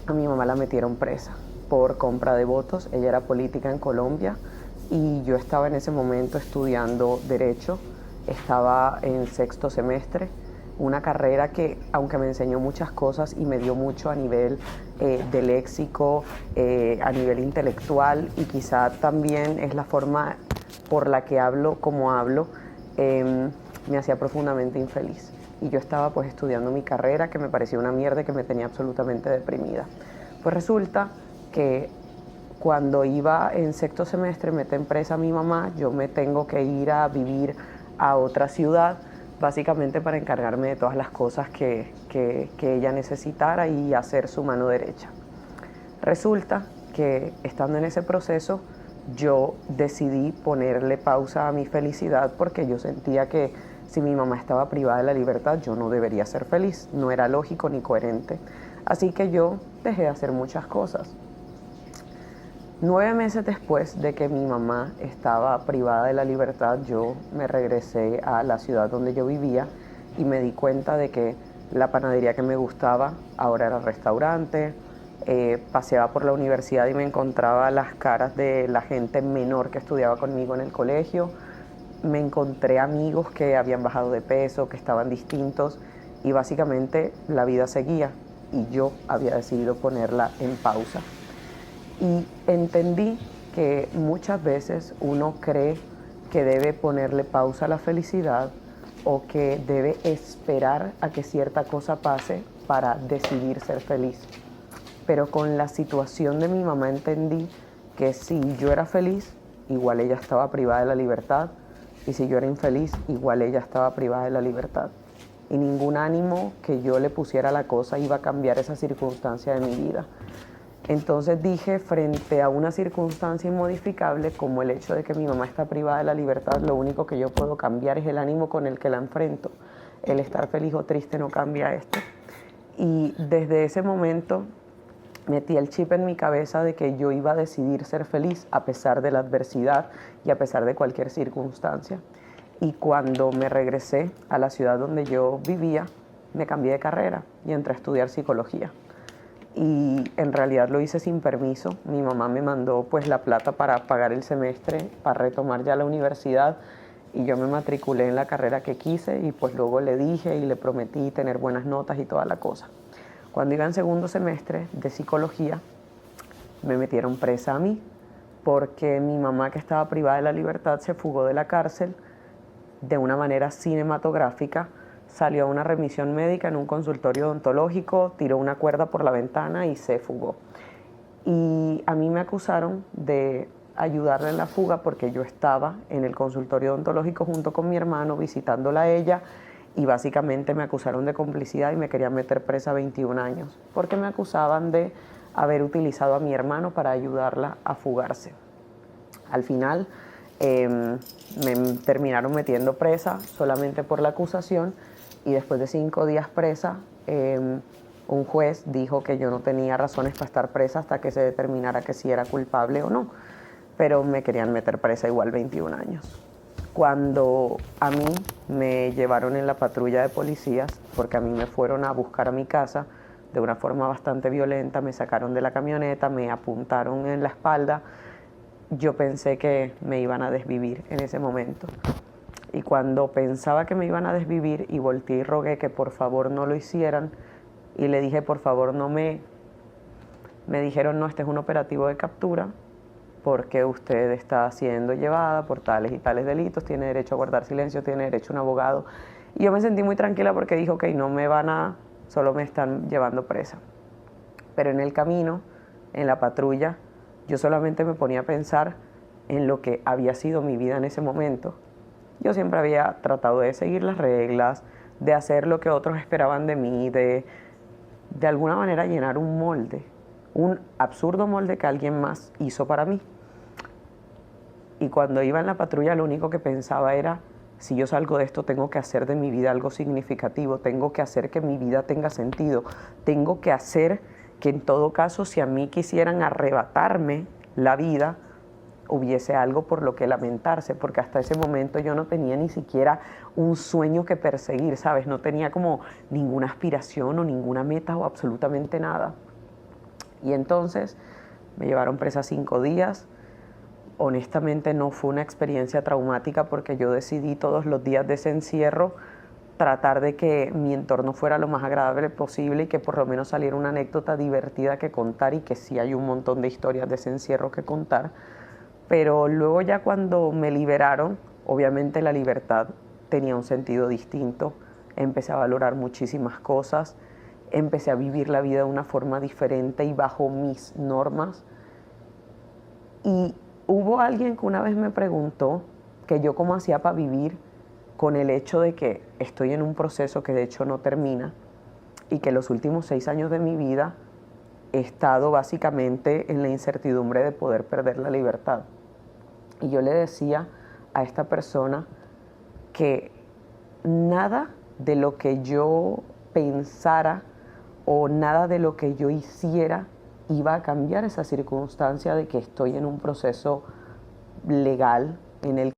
a mi mamá la metieron presa por compra de votos. Ella era política en Colombia y yo estaba en ese momento estudiando Derecho, estaba en sexto semestre, una carrera que, aunque me enseñó muchas cosas y me dio mucho a nivel de léxico, a nivel intelectual, y quizá también es la forma por la que hablo como hablo, me hacía profundamente infeliz. Y yo estaba pues estudiando mi carrera, que me parecía una mierda y que me tenía absolutamente deprimida. Pues resulta que cuando iba en sexto semestre meten presa a mi mamá, yo me tengo que ir a vivir a otra ciudad, básicamente para encargarme de todas las cosas que ella necesitara y hacer su mano derecha. Resulta que estando en ese proceso, yo decidí ponerle pausa a mi felicidad porque yo sentía que si mi mamá estaba privada de la libertad, yo no debería ser feliz. No era lógico ni coherente. Así que yo dejé de hacer muchas cosas. 9 meses después de que mi mamá estaba privada de la libertad, yo me regresé a la ciudad donde yo vivía y me di cuenta de que la panadería que me gustaba ahora era restaurante. Paseaba por la universidad y me encontraba las caras de la gente menor que estudiaba conmigo en el colegio. Me encontré amigos que habían bajado de peso, que estaban distintos, y básicamente la vida seguía y yo había decidido ponerla en pausa. Y entendí que muchas veces uno cree que debe ponerle pausa a la felicidad o que debe esperar a que cierta cosa pase para decidir ser feliz. Pero con la situación de mi mamá entendí que si yo era feliz, igual ella estaba privada de la libertad, y si yo era infeliz, igual ella estaba privada de la libertad. Y ningún ánimo que yo le pusiera a la cosa iba a cambiar esa circunstancia de mi vida. Entonces dije, frente a una circunstancia inmodificable como el hecho de que mi mamá está privada de la libertad, lo único que yo puedo cambiar es el ánimo con el que la enfrento. El estar feliz o triste no cambia esto. Y desde ese momento metí el chip en mi cabeza de que yo iba a decidir ser feliz a pesar de la adversidad y a pesar de cualquier circunstancia. Y cuando me regresé a la ciudad donde yo vivía, me cambié de carrera y entré a estudiar psicología. Y en realidad lo hice sin permiso. Mi mamá me mandó pues la plata para pagar el semestre, para retomar ya la universidad, y yo me matriculé en la carrera que quise y pues luego le dije y le prometí tener buenas notas y toda la cosa. Cuando iba en segundo semestre de psicología, me metieron presa a mí porque mi mamá, que estaba privada de la libertad, se fugó de la cárcel de una manera cinematográfica. Salió a una remisión médica en un consultorio odontológico, tiró una cuerda por la ventana y se fugó. Y a mí me acusaron de ayudarle en la fuga porque yo estaba en el consultorio odontológico junto con mi hermano visitándola a ella, y básicamente me acusaron de complicidad y me querían meter presa 21 años porque me acusaban de haber utilizado a mi hermano para ayudarla a fugarse. Al final me terminaron metiendo presa solamente por la acusación, y después de 5 días presa, un juez dijo que yo no tenía razones para estar presa hasta que se determinara que si era culpable o no, pero me querían meter presa igual 21 años. Cuando a mí me llevaron en la patrulla de policías, porque a mí me fueron a buscar a mi casa de una forma bastante violenta, me sacaron de la camioneta, me apuntaron en la espalda, yo pensé que me iban a desvivir en ese momento. Y cuando pensaba que me iban a desvivir y volteé y rogué que por favor no lo hicieran, y le dije por favor no me dijeron no, este es un operativo de captura porque usted está siendo llevada por tales y tales delitos, tiene derecho a guardar silencio, tiene derecho a un abogado. Y yo me sentí muy tranquila porque dije, ok, no me van a, solo me están llevando presa. Pero en el camino, en la patrulla, yo solamente me ponía a pensar en lo que había sido mi vida en ese momento. Yo siempre había tratado de seguir las reglas, de hacer lo que otros esperaban de mí, de alguna manera llenar un molde, un absurdo molde que alguien más hizo para mí. Y cuando iba en la patrulla, lo único que pensaba era, si yo salgo de esto, tengo que hacer de mi vida algo significativo, tengo que hacer que mi vida tenga sentido, tengo que hacer que en todo caso, si a mí quisieran arrebatarme la vida, hubiese algo por lo que lamentarse, porque hasta ese momento yo no tenía ni siquiera un sueño que perseguir, ¿sabes? No tenía como ninguna aspiración o ninguna meta o absolutamente nada. Y entonces me llevaron presa 5 días. Honestamente no fue una experiencia traumática porque yo decidí todos los días de ese encierro tratar de que mi entorno fuera lo más agradable posible y que por lo menos saliera una anécdota divertida que contar, y que sí hay un montón de historias de ese encierro que contar. Pero luego ya cuando me liberaron, obviamente la libertad tenía un sentido distinto, empecé a valorar muchísimas cosas, empecé a vivir la vida de una forma diferente y bajo mis normas. Y hubo alguien que una vez me preguntó que yo cómo hacía para vivir con el hecho de que estoy en un proceso que de hecho no termina, y que los últimos 6 años de mi vida he estado básicamente en la incertidumbre de poder perder la libertad. Y yo le decía a esta persona que nada de lo que yo pensara o nada de lo que yo hiciera iba a cambiar esa circunstancia de que estoy en un proceso legal en el